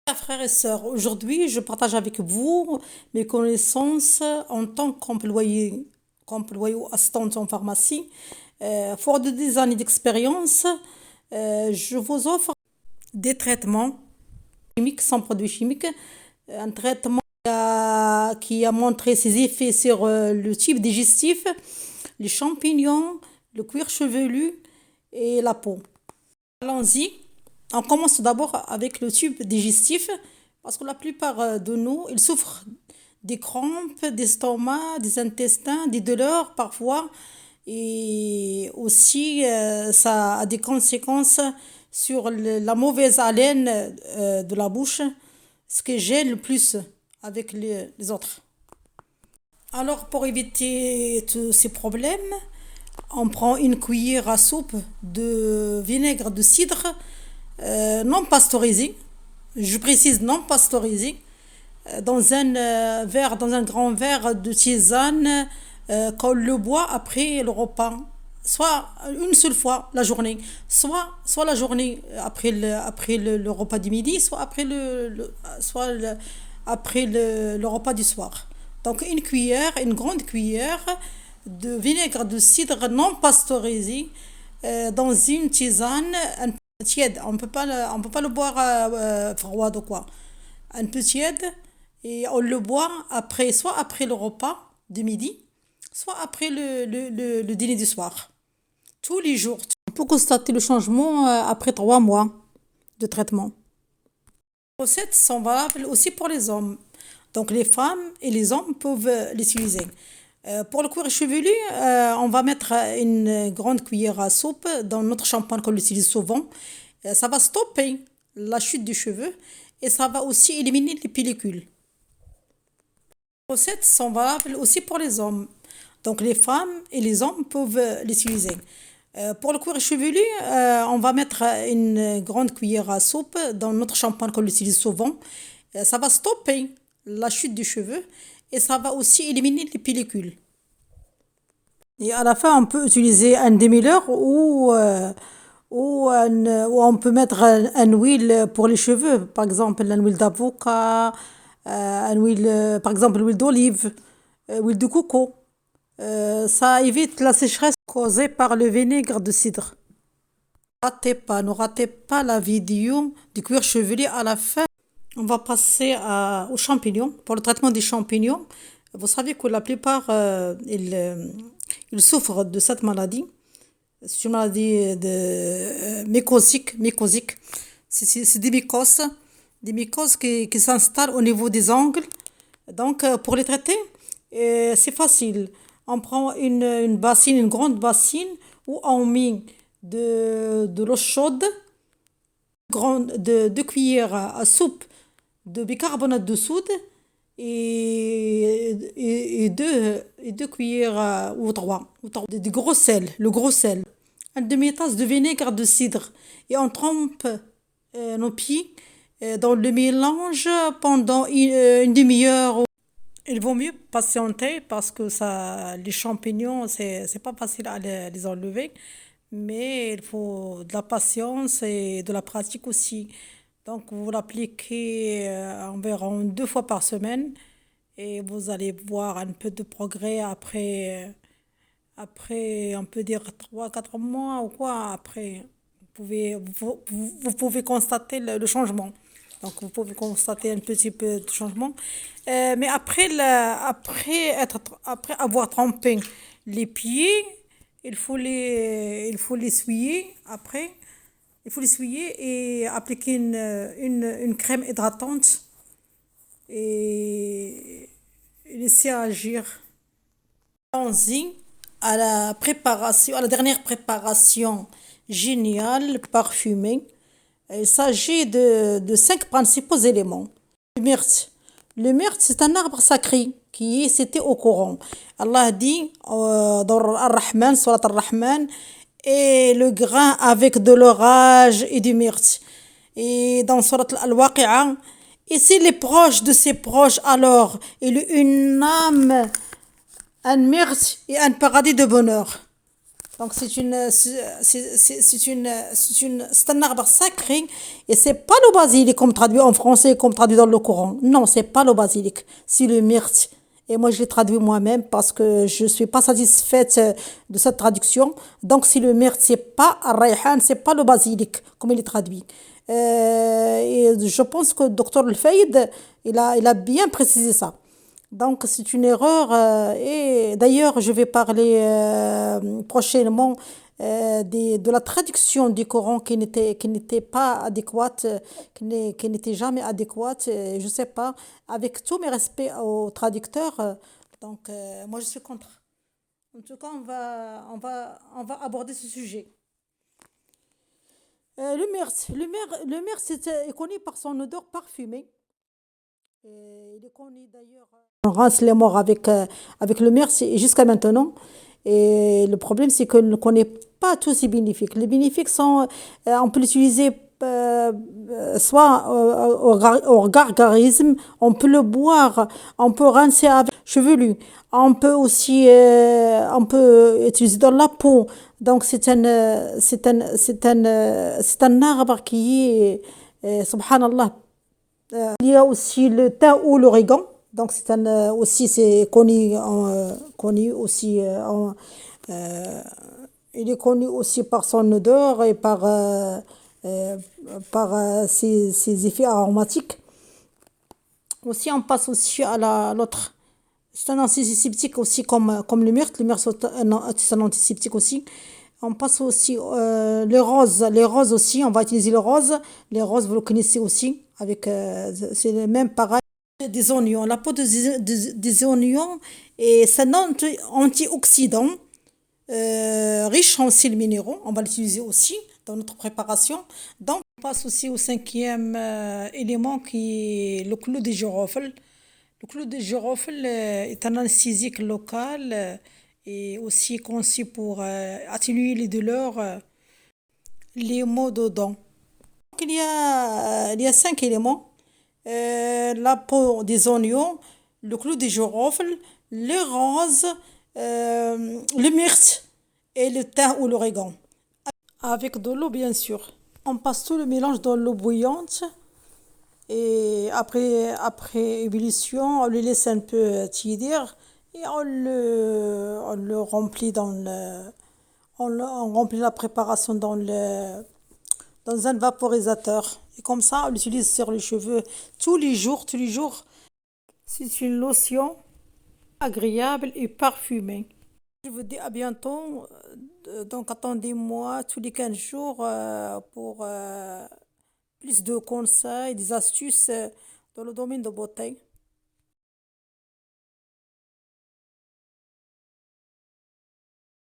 Chers frères et sœurs, aujourd'hui, je partage avec vous mes connaissances en tant qu'employé ou assistante en pharmacie. Fort de 10 années d'expérience, je vous offre des traitements chimiques sans produits chimiques. Un traitement qui a montré ses effets sur le type digestif, les champignons, le cuir chevelu et la peau. Allons-y. On commence d'abord avec le tube digestif, parce que la plupart de nous, ils souffrent des crampes, d'estomac, des intestins, des douleurs parfois, et aussi ça a des conséquences sur la mauvaise haleine de la bouche, ce que gêne le plus avec les autres. Alors pour éviter tous ces problèmes, on prend une cuillère à soupe de vinaigre de cidre non pasteurisé, je précise non pasteurisé, dans un verre, dans un grand verre de tisane qu'on le boit après le repas, soit une seule fois la journée, soit la journée après le repas du midi, soit après le repas du soir. Donc une grande cuillère de vinaigre de cidre non pasteurisé dans une tisane tiède. On peut pas le boire froid ou quoi. Un peu tiède et on le boit après, soit après le repas de midi, soit après le dîner du soir. Tous les jours. On peut constater le changement après 3 mois de traitement. Les recettes sont valables aussi pour les hommes. Donc les femmes et les hommes peuvent l'utiliser. Pour le cuir chevelu, on va mettre une grande cuillère à soupe dans notre shampoing qu'on utilise souvent. Ça va stopper la chute des cheveux et ça va aussi éliminer les pellicules. Les recettes sont valables aussi pour les hommes. Donc les femmes et les hommes peuvent l'utiliser. Pour le cuir chevelu, on va mettre une grande cuillère à soupe dans notre shampoing qu'on utilise souvent. Ça va stopper la chute des cheveux et ça va aussi éliminer les pellicules. Et à la fin, on peut utiliser un démêleur ou on peut mettre un huile pour les cheveux, par exemple une huile d'avocat, un huile, par exemple l'huile d'olive, huile de coco. Ça évite la sécheresse causée par le vinaigre de cidre. Ne ratez pas la vidéo du cuir chevelu à la fin. On va passer aux champignons. Pour le traitement des champignons, vous savez que la plupart, ils souffrent de cette maladie. C'est une maladie mycosique. C'est des mycoses qui s'installent au niveau des ongles. Donc, pour les traiter, c'est facile. On prend une bassine, une grande bassine, où on met de l'eau chaude, deux cuillères à soupe de bicarbonate de soude et deux cuillères ou trois de gros sel, le gros sel. Une demi-tasse de vinaigre de cidre et on trempe nos pieds dans le mélange pendant une demi-heure. Il vaut mieux patienter parce que les champignons, c'est pas facile à les enlever, mais il faut de la patience et de la pratique aussi. Donc, vous l'appliquez environ 2 fois par semaine et vous allez voir un peu de progrès après on peut dire 3, 4 mois ou quoi. Après, vous pouvez constater le changement. Donc, vous pouvez constater un petit peu de changement. Mais après avoir trempé les pieds, il faut l'essuyer après. Il faut l'essuyer et appliquer une crème hydratante et laisser agir. Allons-y à la dernière préparation géniale, parfumée. Il s'agit de 5 principaux éléments. Le myrte. Le myrte, c'est un arbre sacré qui est cité au Coran. Allah dit dans Ar-Rahman, Surat Ar-Rahman, et le grain avec de l'orage et du myrte. Et dans Surat Al-Waqi'a, et s'il est proche de ses proches, alors il a une âme, un myrte et un paradis de bonheur. Donc c'est un arbre sacré et c'est pas le basilic comme traduit en français, comme traduit dans le Coran. Non, c'est pas le basilic, c'est le myrte. Et moi, je l'ai traduit moi-même parce que je suis pas satisfaite de cette traduction. Donc, c'est le myrte, c'est pas Rayhan, c'est pas le basilic comme il est traduit. Et je pense que le docteur El il a bien précisé ça. Donc, c'est une erreur. Et d'ailleurs, je vais parler prochainement de la traduction du Coran qui n'était pas adéquate, qui n'était jamais adéquate. Je ne sais pas. Avec tous mes respects aux traducteurs, donc moi, je suis contre. En tout cas, on va aborder ce sujet. Le myrte est connu par son odeur parfumée. Et il est connu d'ailleurs. On rince les morts avec le myrte jusqu'à maintenant. Et le problème, c'est qu'on ne connaît pas tous ses bénéfices. Les bénéfices sont, on peut l'utiliser soit au gargarisme, on peut le boire, on peut rincer avec chevelu, on peut aussi, on peut utiliser dans la peau. Donc c'est un arbre qui est, subhanallah. Il y a aussi le thym ou l'origan. Donc aussi c'est connu aussi euh, il est connu aussi par son odeur et euh, par ses effets aromatiques. Aussi on passe aussi à l'autre. C'est un antiseptique aussi comme le myrte. Le myrte c'est un antiseptique aussi. On passe aussi les roses. Les roses aussi, on va utiliser les roses. Les roses, vous le connaissez aussi. C'est le même pareil. Des oignons. La peau des oignons, et c'est un antioxydant riche en sels minéraux. On va l'utiliser aussi dans notre préparation. Donc, on passe aussi au cinquième élément qui est le clou de girofle. Le clou de girofle est un anesthésique local et aussi conçu pour atténuer les douleurs, les maux de dents. Donc, il y a cinq éléments. La peau des oignons, le clou de girofle, les roses, le myrte et le thym ou l'origan. Avec de l'eau, bien sûr. On passe tout le mélange dans l'eau bouillante et après ébullition, on le laisse un peu tiédir et on le remplit on remplit la préparation dans un vaporisateur. Et comme ça, on l'utilise sur les cheveux tous les jours, tous les jours. C'est une lotion agréable et parfumée. Je vous dis à bientôt. Donc attendez-moi tous les 15 jours pour plus de conseils, des astuces dans le domaine de beauté.